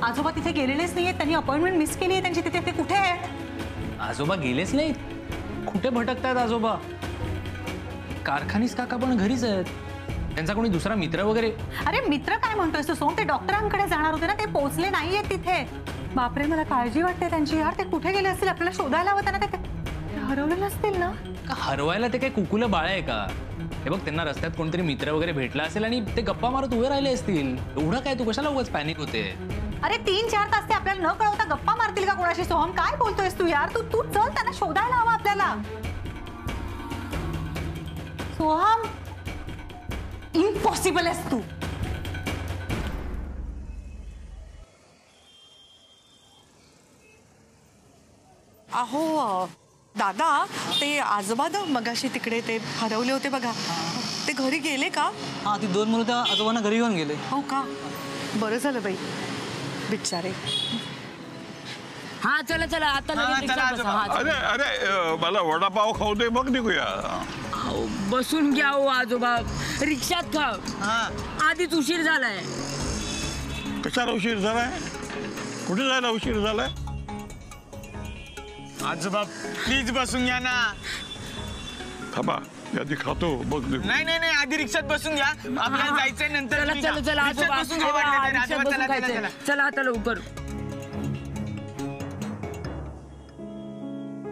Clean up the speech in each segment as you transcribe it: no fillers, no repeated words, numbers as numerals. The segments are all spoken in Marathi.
आजोबा तिथे गेलेलेच नाहीये, त्यांनी अपॉइंटमेंट मिस केली आहे त्यांची तिथे. ते कुठे आहे? आजोबा गेलेच नाहीत. कुठे भटकतायत आजोबा? कारखानीस काका पण घरीच आहेत. त्यांचा कोणी दुसरा मित्र वगैरे? अरे मित्र काय म्हणतोय तू सोम? ते डॉक्टरांकडे जाणार होते ना, ते पोहोचले नाहीये तिथे. बापरे, मला काळजी वाटते त्यांची यार. ते कुठे गेले असतील? आपल्याला शोधायला हवं त्यांना. ते हरवले नसतील ना? का हरवायला ते काही कुकुलं बाळ आहे का? हे बघ, त्यांना रस्त्यात कोणतरी मित्र वगैरे भेटला असेल आणि ते गप्पा मारत उभे राहिले असतील. एवढं काय, तू कशाला उगाच पॅनिक होते? अरे 3-4 तास ते आपल्याला न कळवता गप्पा मारतील का कोणाशी? सोहम काय बोलतोयस तू यार? तू तू चल, त्यांना शोधायला हवं आपल्याला. सोहम, इम्पॉसिबल आहेस तू. अहो दादा, ते आजोबा ना मगाशी तिकडे ते हरवले होते बघा, ते घरी गेले का? हाँ, ती 2 मुलं त्या आजोबांना घरी घेऊन गेले. हो का? बरं झालं बाई, बिचारे. हाँ चला चला, आता लगेच रिक्षा बसा. हाँ, अरे अरे मला वडापाव खाऊ दे, मग निघूया. बसून घ्या हो आजोबा, रिक्षात खा. आधीच उशीर झालाय. कशाला उशीर झालाय? कुठे जायला उशीर झालाय? आजोबा प्लीज बसून घ्या ना. थांबा, आधी खातो मग निघू. नाही नाही नाही, आधी रिक्षात बसून घ्या. आपल्याला जायचंय नंतर. चला चला चला आजोबा, बसून घ्या वाटलं तर. रिक्षात आजोबा, बसून चला, चला, खायचंय. चला. चला आता लवकर.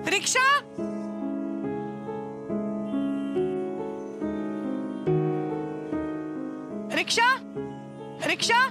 रिक्षा, रिक्षा, रिक्षा.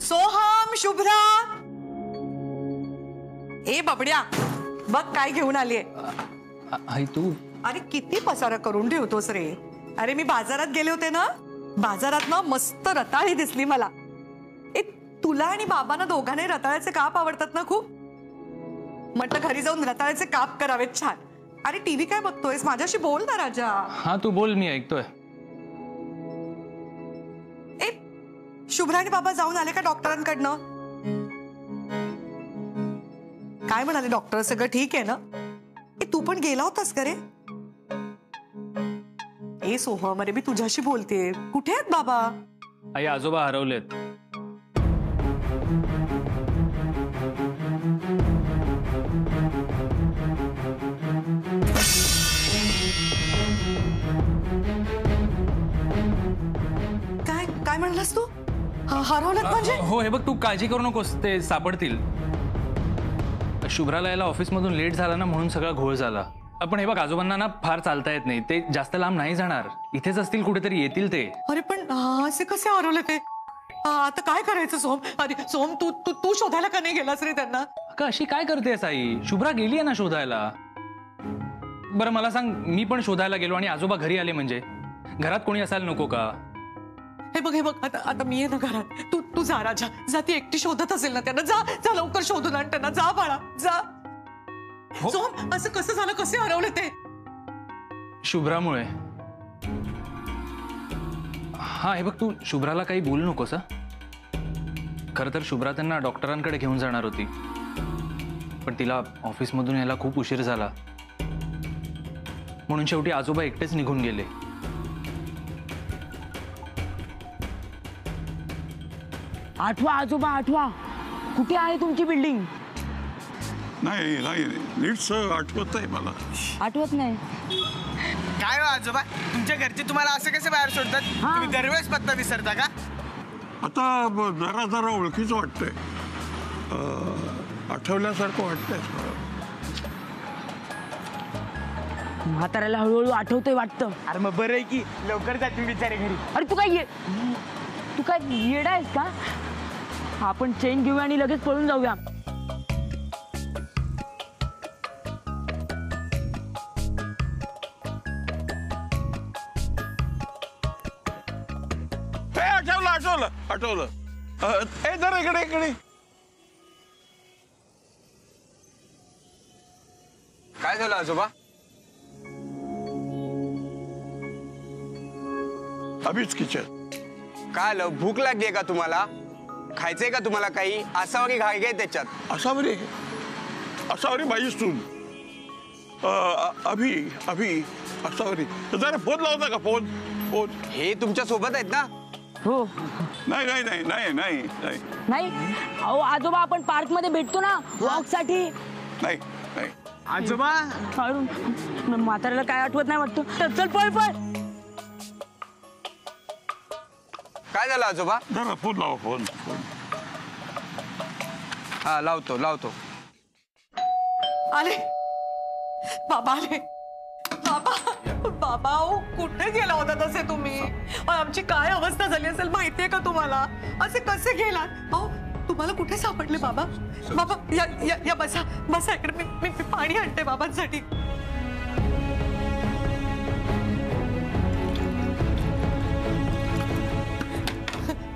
सोहम, शुभ्रा. ए बबड्या, बघ काय घेऊन आलीये. आई तू? अरे किती पसारा करून ठेवतोस रे. अरे मी बाजारात गेले होते ना, बाजारात ना मस्त रताळी दिसली मला. ए तुला आणि बाबांना दोघांना रताळ्याचे काप आवडतात ना खूप. म्हटलं घरी जाऊन रताळ्याचे काप करावेत छान. अरे टीव्ही काय बघतोयस? माझ्याशी बोल ना राजा. हा तू बोल, मी ऐकतोय. ए शुभ्रा आणि बाबा जाऊन आले का डॉक्टरांकडनं? काय म्हणाले डॉक्टर? सगळं ठीक आहे ना? ए तू पण गेला होतास का रे? ए सोहम, अरे मी तुझ्याशी बोलते. कुठे आहेत बाबा? आई आजोबा हरवलेत. काय काय म्हणलास तू? हरवलेत म्हणजे? हो, हे बघ, तू काळजी करू नकोस, ते सापडतील. शुभ्राला यायला ऑफिसमधून लेट झाला ना, म्हणून सगळा घोळ झाला. पण हे बघ, आजोबांना ना फार चालता येत नाही. ते जास्त लांब नाही जाणार, इथेच असतील कुठेतरी, येतील ते. अरे पण असे कसे हरवले ते? आता काय करायचं सोम? अरे सोम, तू तू तू शोधायला का नाही गेलास रे त्यांना? का अशी काय करतेस आई? शुभ्रा गेली आहे ना शोधायला. बरं मला सांग, मी पण शोधायला गेलो आणि आजोबा घरी आले म्हणजे घरात कोणी असायला नको का? हे बघ आता आता मी आहे ना घरात. तू तू जा राजा, जा. ती एकटी शोधत असेल ना त्यांना. जा जा लवकर शोधून आण त्यांना. जा बाळा, जा. सोम, असं कसं झालं? कसे हरवले ते? शुभ्रामुळे. हा हे बघ, तू शुभ्राला काही बोलू नकोस. खरं तर शुभ्रा त्यांना डॉक्टरांकडे घेऊन जाणार होती, पण तिला ऑफिसमधून यायला खूप उशीर झाला, म्हणून शेवटी आजोबा एकटेच निघून गेले. आठवा आजोबा, आठवा. कुठे आहे तुमची बिल्डिंग? नाही नाही, नीट आठवत आहे मला. आठवत नाही? काय हो आजोबा, तुमच्या घरचे तुम्हाला असं कसं बाहेर सोडतात? तुम्ही दरवेळेस पत्ता विसरता का? आता जरा जरा ओळखीचं वाटतंय, आठवल्यासारखं वाटतंय. म्हाताऱ्याला हळूहळू आठवतंय वाटतं. अरे मग बरं आहे की, लवकर जातील बिचारे घरी. अरे तू काय येडा आहेस का? आपण चेन घेऊया आणि लगेच पळून जाऊया. आठवलं आठवलं आठवलं. ए जरा इकडे इकडे. काय झालं आजोबा? अभिच किचन. काय आलं? भूक लागली का तुम्हाला? खायचंय का तुम्हाला काही? असावरी घाई घे त्याच्यात. असावरी माझी सून. अभि अभि असावरी. जरा फोन लावता का? Phone phone. हे तुमच्या सोबत आहेत ना? हो. नाही नाही नाही नाही नाही नाही नाही अहो आजोबा आपण पार्क मध्ये भेटतो ना वॉक साठी. नाही नाही. आजोबा म्हाताऱ्याला काय आठवत नाही वाटतं. चल पळ पळ. काय झालं आजोबा? जरा फोन लावा. Phone phone. हा लावतो लावतो. आले बाबा आले. बाबा बाबा ओ कुठे गेला होता तसे तुम्ही? आमची काय अवस्था झाली असेल माहितीये का तुम्हाला? असे कसे गेलात? अहो तुम्हाला कुठे सापडले बाबा? बाबा या या या बसा बसा इकडे. मी पाणी आणते बाबांसाठी.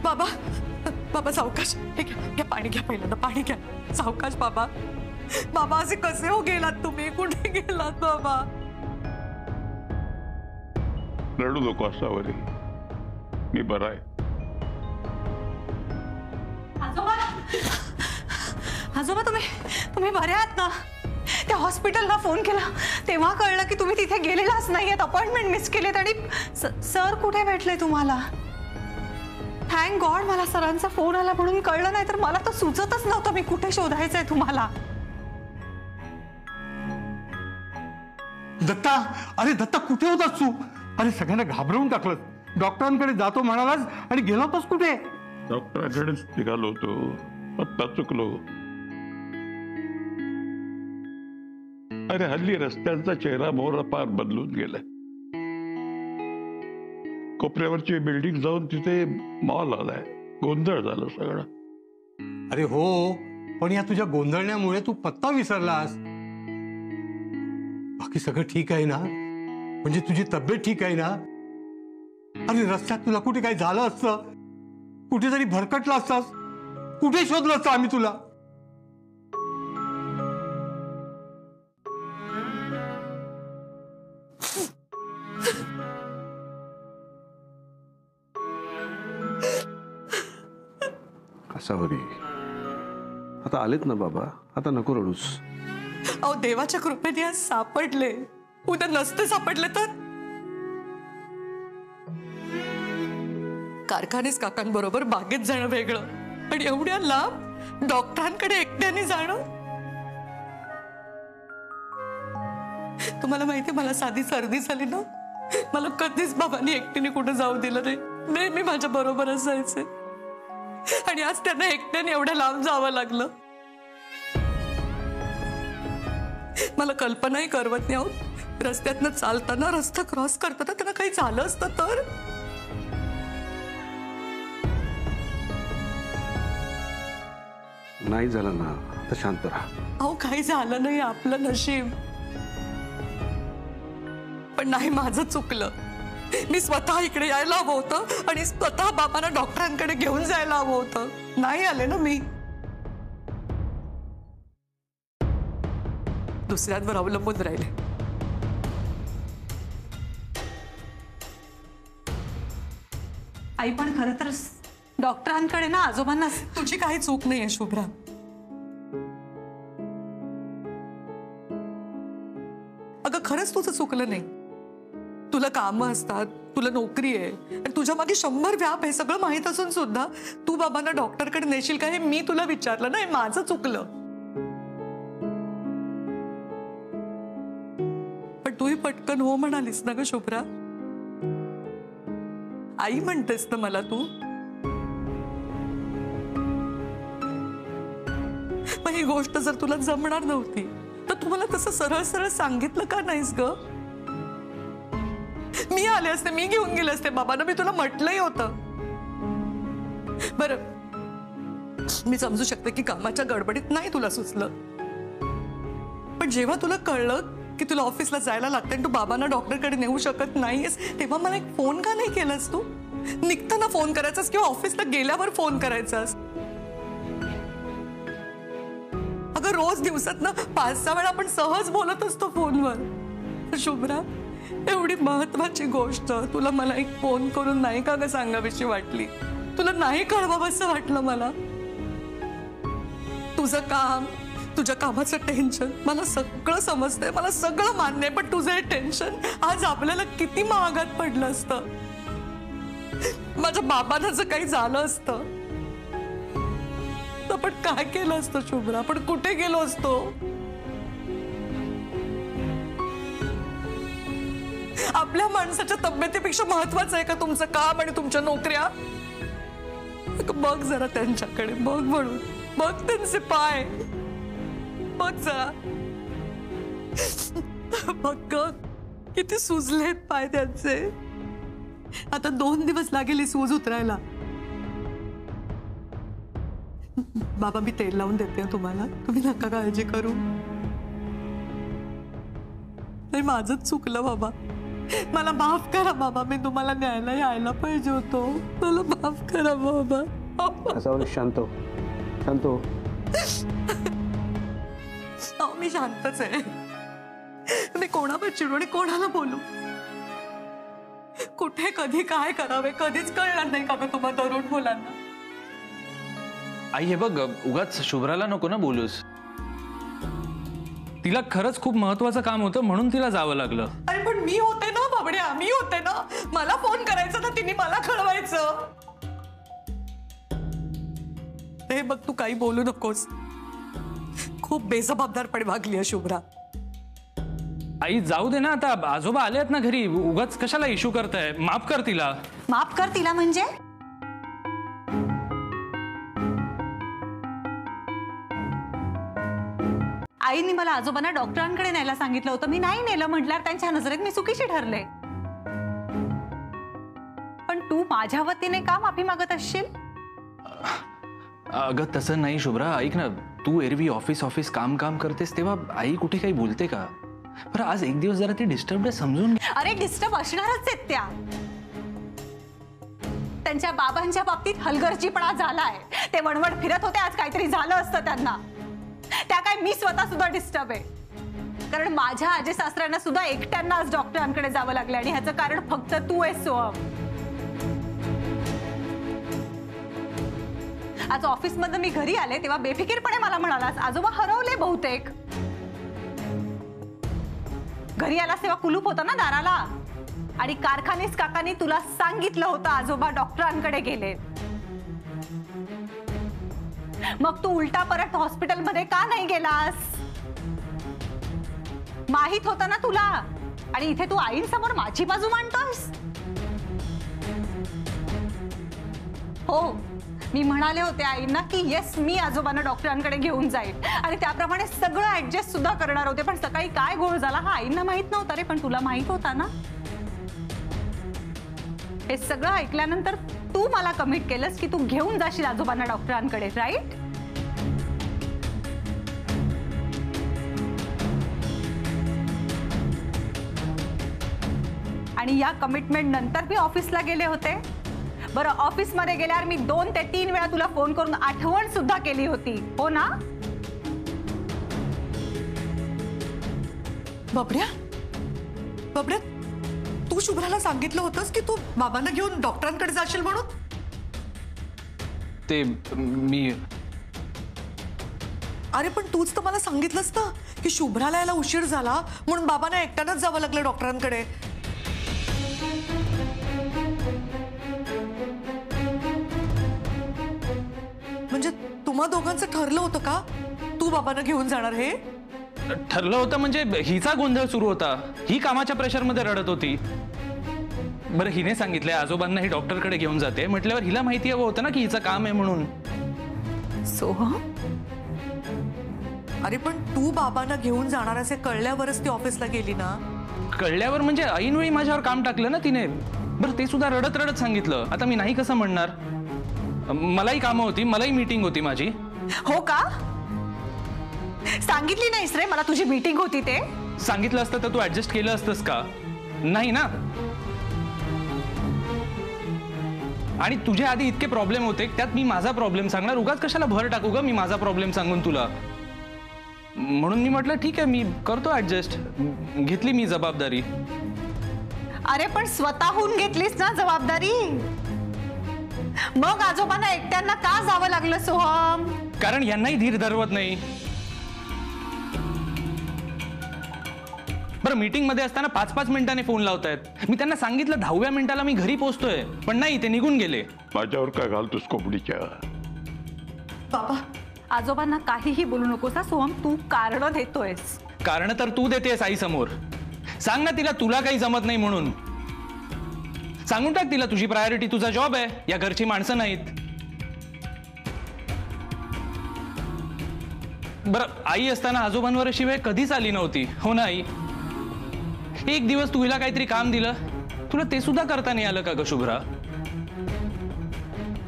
बाबा बाबा सावकाश. हे घ्या पाणी घ्या. पहिल्यांदा पाणी घ्या. सावकाश बाबा. बाबा असे कसे हो गेलात तुम्ही? कुठे गेलात बाबा? रडू नको असावरी. मी बरा आहे. आजोबा आजोबा तुम्ही बरे आहात ना? त्या हॉस्पिटलला फोन केला तेव्हा कळलं की तुम्ही तिथे गेलेलाच नाहीयेत. अपॉइंटमेंट मिस केलेत आणि सर कुठे भेटले तुम्हाला? थँक गॉड मला सरांचा फोन आला म्हणून कळलं, नाही तर मला तर सुचतच नव्हतं मी कुठे शोधायचंय तुम्हाला. दत्ता, अरे दत्ता कुठे होतास तू? अरे सगळ्यांना घाबरवून टाकलं. डॉक्टरांकडे जातो म्हणालास आणि गेला होतास कुठे? डॉक्टरांकडेच निघालो होतो. पत्ता चुकलो. अरे हल्ली रस्त्यांचा चेहरा मोहरा पार बदलून गेलाय. कोपऱ्यावरची बिल्डिंग जाऊन तिथे मॉल आलाय. गोंधळ झाला सगळा. अरे हो, पण या तुझ्या गोंधळण्यामुळे तू पत्ता विसरलास. बाकी सगळं ठीक आहे ना? म्हणजे तुझी तब्येत ठीक आहे ना? अरे रस्त्यात तुला कुठे काही झालं असतं, कुठेतरी भरकटला असतास, कुठे शोधलं असतं आम्ही तुला? असावरी, आता आलेत ना बाबा, आता नको रडूस. अहो देवाच्या कृपेने आज सापडले. उद्या नसते सापडले तर? कारखानेच काकांबरोबर बागेत जाणं वेगळं आणि एवढ्या लांब डॉक्टरांकडे एकट्याने जाणं. तुम्हाला माहितीये मला साधी सर्दी झाली ना, मला कधीच बाबांनी एकटीने कुठे जाऊ दिलं नाही. नेहमी माझ्या बरोबर असायचे आणि आज त्यांना एकट्याने एवढ्या लांब जावं लागलं. मला कल्पनाही करवत नाही आहोत रस्त्यातनं चालताना, रस्ता क्रॉस करताना त्यांना काही झालं असतं तर? नाही झालं ना, आता शांत राहा. अहो काही झालं नाही, आपलं नशीब. पण नाही, माझं चुकलं. मी स्वतः इकडे यायला हवं होतं आणि स्वतः बाबांना डॉक्टरांकडे घेऊन जायला हवं होतं. नाही आले ना मी. दुसऱ्यांवर अवलंबून राहिले. आई पण खरं तर डॉक्टरांकडे ना आजोबांना. तुझी काही चूक नाहीये शुभ्रा. अगं खरंच तुझं चुकलं नाही. तुला कामं असतात, तुला नोकरी आहे आणि तुझ्या मागे 100 व्याप आहे. सगळं माहित असून सुद्धा तू बाबांना डॉक्टरकडे नेशील का हे मी तुला विचारलं नाही. माझं चुकलं. पण तूही पटकन हो म्हणालीस ना ग शुभ्रा. आई म्हणतेस ना मला तू. मग ही गोष्ट जर तुला जमणार नव्हती तर तू मला तसं सरळ सरळ सांगितलं का नाहीस ग? मी आले असते, मी घेऊन गेले असते बाबांना. मी तुला म्हटलंही होतं. बरं, मी समजू शकते की कामाच्या गडबडीत नाही तुला सुचलं. पण जेव्हा तुला कळलं की तुला ऑफिसला जायला लागतं आणि तू बाबांना डॉक्टरकडे नेऊ शकत नाहीयेस, तेव्हा मला एक फोन का नाही केलास तू? निघताना फोन करायचास किंवा ऑफिसला गेल्यावर फोन करायचास. अगं रोज दिवसातनं 5-6 वेळा आपण सहज बोलत असतो फोनवर. शुभ्रा, एवढी महत्वाची गोष्ट तुला मला एक फोन करून नाही का ग सांगावीशी वाटली? तुला नाही कळवावं असं वाटलं मला? तुझं काम, तुझ्या कामाचं टेन्शन मला सगळं समजतंय, मला सगळं मान्य आहे, पण तुझं हे टेन्शन आज आपल्याला किती महागात पडलं असतं. माझ्या बाबांना जर काही झालं असतं तर आपण काय केलं असतं शुभ्रा? आपण कुठे गेलो असतो? आपल्या माणसाच्या तब्येतीपेक्षा महत्वाचं आहे का तुमचं काम आणि तुमच्या नोकऱ्या? बघ जरा त्यांच्याकडे, बघ म्हणून बघ त्यांचे पाय, बघ जरा, बघ किती सुजलेत पाय त्यांचे. आता 2 दिवस लागेल ही सूज उतरायला. बाबा मी तेल लावून देते तुम्हाला, तुम्ही नका काळजी करू. नाही माझंच चुकलं बाबा, मला माफ करा बाबा. मी तुम्हाला न्यायला यायला पाहिजे होतो, मला माफ करा बाबा. शांत हो, शांत हो. मी शांतच आहे. मी कोणावर चिडू आणि कोणाला बोलू? कुठे कधी काय करावे कधीच कळणार नाही का तुम्हा तरुण मुलांना? आई हे बघ, उगाच शुभ्राला नको ना बोलूस. तिला खरंच खूप महत्वाचं काम होतं म्हणून तिला जावं लागलं. अरे पण मी होते ना बाबड्या, मी होते ना. मला फोन करायचा ना, तिने मला कळवायचं. हे बघ तू काही बोलू नकोस. खूप बेजबाबदारपणे वागली आहे शुभ्रा. आई जाऊ दे ना आता, आजोबा आले आहेत ना घरी, उगाच कशाला इश्यू करताय? माफ कर तिला. माफ कर तिला म्हणजे? आईने मला आजोबांना डॉक्टरांकडे न्यायला सांगितलं होतं, मी नाही नेलं म्हटल्यावर त्यांच्या नजरेत मी चुकीची ठरले. पण तू माझ्या वतीने का माफी मागत असशील? अगं तसं नाही शुभ्रा, ऐक ना, तू एरवी ऑफिस काम करतेस तेव्हा आई कुठे काही बोलते का? बरं आज एक दिवस जरा ती डिस्टर्ब समजून. अरे डिस्टर्ब असणारच आहेत त्या. त्यांच्या बाबांच्या बाबतीत हलगर्जीपणा झालाय. ते वणवण फिरत होते, आज काहीतरी झालं असतं त्यांना. त्या काय मी स्वतः सुद्धा डिस्टर्ब आहे, कारण माझ्या आजी सासऱ्यांना सुद्धा एकट्यांना आज डॉक्टरांकडे जावं लागलं आणि ह्याचं कारण फक्त तू आहेस सोहम. आज ऑफिस मधून मी घरी आले तेव्हा बेफिकीरपणे मला म्हणालास आजोबा हरवले बहुतेक. घरी आलास तेव्हा कुलूप होता ना दाराला, आणि कारखानीस काकांनी तुला सांगितलं होतं आजोबा डॉक्टरांकडे गेले. मग तू उलटा परत हॉस्पिटलमध्ये का नाही गेलास? माहित होतं ना तुला, आणि इथे तू आईंसमोर माझी बाजू मांडतोस. हो मी म्हणाले होते आईंना की येस मी आजोबांना डॉक्टरांकडे घेऊन जाईल आणि त्याप्रमाणे सगळं ऍडजस्ट सुद्धा करणार होते. पण सकाळी काय गोळ झाला हा आईंना माहित नव्हता रे, पण तुला माहित होता ना. हे सगळं ऐकल्यानंतर तू मला कमिट केलंस की तू घेऊन जाशील आजोबांना डॉक्टरांकडे, राईट? आणि या कमिटमेंट नंतर मी ऑफिसला गेले होते. बरं ऑफिस मध्ये गेल्यावर मी 2 ते 3 वेळा तुला फोन करून आठवण सुद्धा केली होती, हो ना? बाबड्या, बाबड्या तू शुभ्राला सांगितलं होतंस की तू बाबांना घेऊन डॉक्टरांकडे जाशील म्हणून? ते मी. अरे पण तूच तर मला सांगितलंस ना की शुभ्राला यायला उशीर झाला म्हणून बाबांना एकट्यानंच जावं लागलं डॉक्टरांकडे. म्हणजे तुम्हा दोघांचं ठरलं होतं का तू बाबांना घेऊन जाणार? हे ठरलं होतं म्हणजे हिचा गोंधळ सुरू होता. ही कामाच्या प्रेशरमध्ये रडत होती. बरं हिने सांगितलंय आजोबांना ही डॉक्टरकडे घेऊन जाते म्हटल्यावर हिला माहिती हवं होतं ना की हिचं काम आहे म्हणून. सोहम, अरे पण तू बाबांना घेऊन जाणार असे कळल्यावरच ती ऑफिसला गेली ना? कळल्यावर म्हणजे ऐनवेळी माझ्यावर काम टाकलं ना तिने. बरं ते सुद्धा रडत रडत सांगितलं. आता मी नाही कसं म्हणणार? मलाही कामं होती, मलाही मीटिंग होती माझी. हो का? सांगितली नाहीस रे मला तुझी मीटिंग होती ते? सांगितलं असतं तर तू ऍडजस्ट केलं असतंस का? नाही ना. आणि तुझ्या आधी इतके प्रॉब्लेम होते, त्यात मी माझा प्रॉब्लेम सांगणार? उगाच कशाला भर टाकू ग मी माझा प्रॉब्लेम सांगून तुला? म्हणून मी म्हटलं ठीक आहे, मी करतो ऍडजस्ट. घेतली मी जबाबदारी. अरे पण स्वतःहून घेतलीस ना जबाबदारी, मग आजोबांना एकट्यांना का जावं लागलं सोहम? कारण यांनाही धीर धरवत नाही. बरं, मीटिंग मध्ये असताना 5-5 मिनिटांनी फोन लावतायत. मी त्यांना सांगितलं 10व्या मिनिटाला मी घरी पोहोचतोय, पण नाही, ते निघून गेले. माझ्यावर काय घालतोस कोंबडीच्या? बाबा आजोबांना काहीही बोलू नकोस हा सोहम, तू कारण देतोयस. कारण तर तू देतेस आई समोर. सांग ना तिला तुला काही जमत नाही म्हणून. सांगून टाक तिला तुझी प्रायोरिटी तुझा जॉब आहे, या घरची माणसं नाहीत. बरं, आई असताना आजोबांवर अशी वेळ कधीच आली नव्हती, हो ना आई? एक दिवस तू हिला काहीतरी काम दिलं, तुला ते सुद्धा करता नाही आलं का ग शुभ्रा?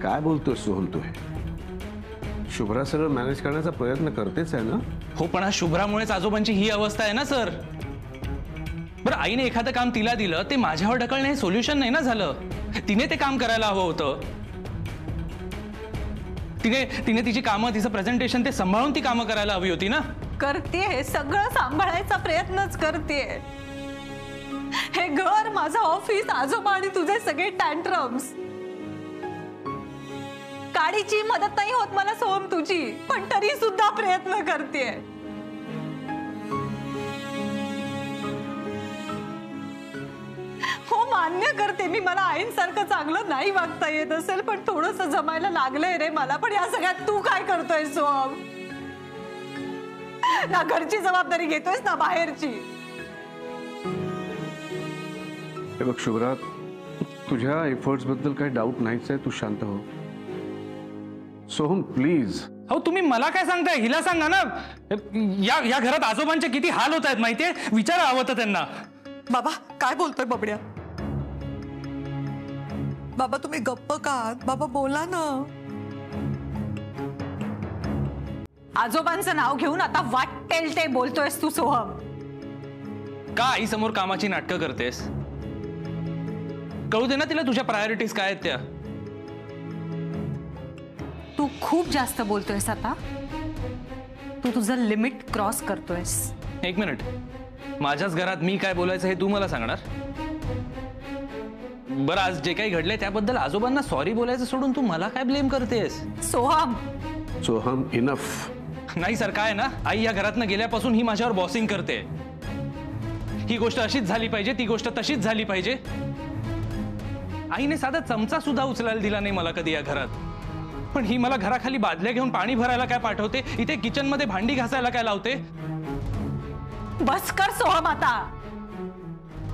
काय बोलतोस सोहम तू? शुभ्रा सगळं मॅनेज करण्याचा प्रयत्न करतेच आहे ना? हो, पण हा शुभ्रामुळेच आजोबांची ही अवस्था आहे ना सर. बरं, आईने एखादं काम तिला दिलं, ते माझ्यावर ढकलणे हे सोल्युशन नाही ना झालं. तिने ते काम करायला हवं होतं. तिने तिची कामं, तिचं प्रेझेंटेशन ते सांभाळून ती कामं करायला हवी होती ना. करतेय, सगळं सांभाळायचा प्रयत्नच करतेय. हे घर, माझं ऑफिस, आजोबा आणि तुझे सगळे टँट्रम्स. काडीची मदत नाही होत मला सोहम तुझी, पण तरी सुद्धा प्रयत्न करतेय. हो, मान्य करते मी, मला आईंसारखं चांगलं नाही वागता येत असेल, पण थोडस जमायला लागलंय रे मला. पण या सगळ्यात तू काय करतोय सोहम? ना घरची जबाबदारी घेतोयस ना बाहेरची. हे बघ शुभ्रा, तुझ्या एफर्ट्स बद्दल काही डाऊट नाहीच आहे, तू शांत हो. सोहम प्लीज. हो, तुम्ही मला काय सांगताय? हिला सांगा ना. या घरात आजोबांचे किती हाल होत आहेत माहितीये, विचारा हवं तर त्यांना. बाबा काय बोलतोय बबड्या? बाबा तुम्ही गप्प का? बाबा बोला ना. आजोबांचं नाव घेऊन आता वाटेल ते बोलतोयस तू सोहम. का आई समोर कामाची नाटकं करतेस? कळू दे ना तिला तुझ्या प्रायोरिटीज काय आहेत त्या. तू खूप जास्त बोलतोयस आता. तू तुझं लिमिट क्रॉस करतोयस. एक मिनिट, माझ्याच घरात मी काय बोलायचं हे तू मला सांगणार? बरं, आज जे काही घडलंय त्याबद्दल आजोबांना सॉरी बोलायचं सोडून तू मला काय ब्लेम करतेस? सोहम इनफ. नाही सर, काय ना, आई या घरातनं गेल्यापासून ही माझ्यावर बॉसिंग करते. ही गोष्ट अशीच झाली पाहिजे, ती गोष्ट तशीच झाली पाहिजे. आईने साधा चमचा सुद्धा उचलायला दिला नाही मला कधी या घरात. पण ही मला घराखाली बादल्या घेऊन पाणी भरायला काय पाठवते, इथे किचन मध्ये भांडी घासायला काय लावते. बस कर सोहम आता.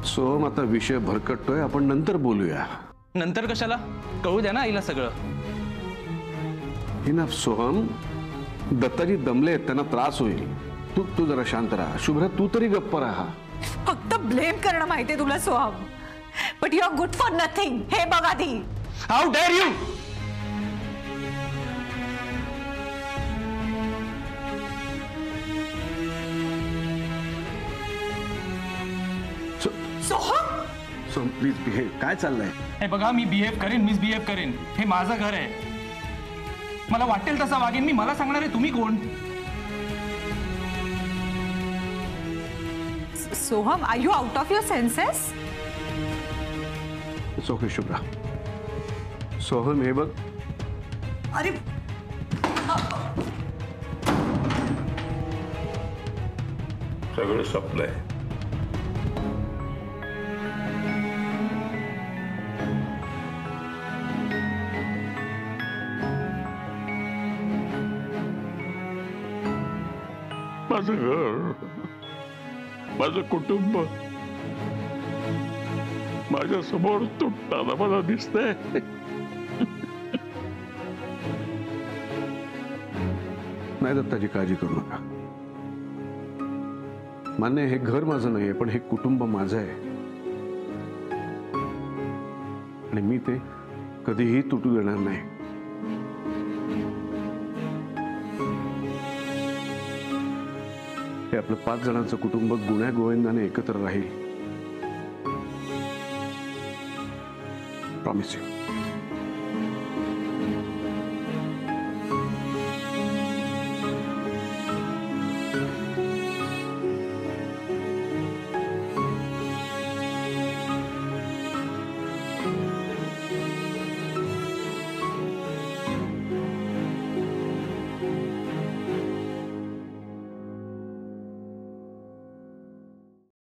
सोहम आता विषय भरकटतोय, आपण नंतर बोलूया. नंतर कशाला? कळू द्या ना आईला सगळं. इनफ सोहम. दत्ताजी दमले, त्यांना त्रास होईल. तू जरा शांत राहा. शुभ्रा तू तरी गप्प राहा. फक्त ब्लेम करणं माहितीये तुला Soham, but you are good for nothing. हे बघ आधी. How dare you. Soham please behave. काय चाललंय? हे बघा, मी बिहेव करेन, मिसबिहेव करेन, हे माझं घर आहे. मला वाटेल तसा वागेन मी. मला सांगणार आहे तुम्ही कोण? Soham, are you out of your senses? It's okay Shubhra. Soham हे बघ. अरे सगळं संपलंय. माझं घर, माझं कुटुंब माझ्या समोर तुटताना मला दिसतंय. नाही दत्ताजी, काळजी करू नका. मान्य, हे घर माझं नाहीये, पण हे कुटुंब माझं आहे आणि मी ते कधीही तुटू देणार नाही. हे आपलं 5 जणांचं कुटुंब गुण्या गोविंदाने एकत्र राहील. Promise you.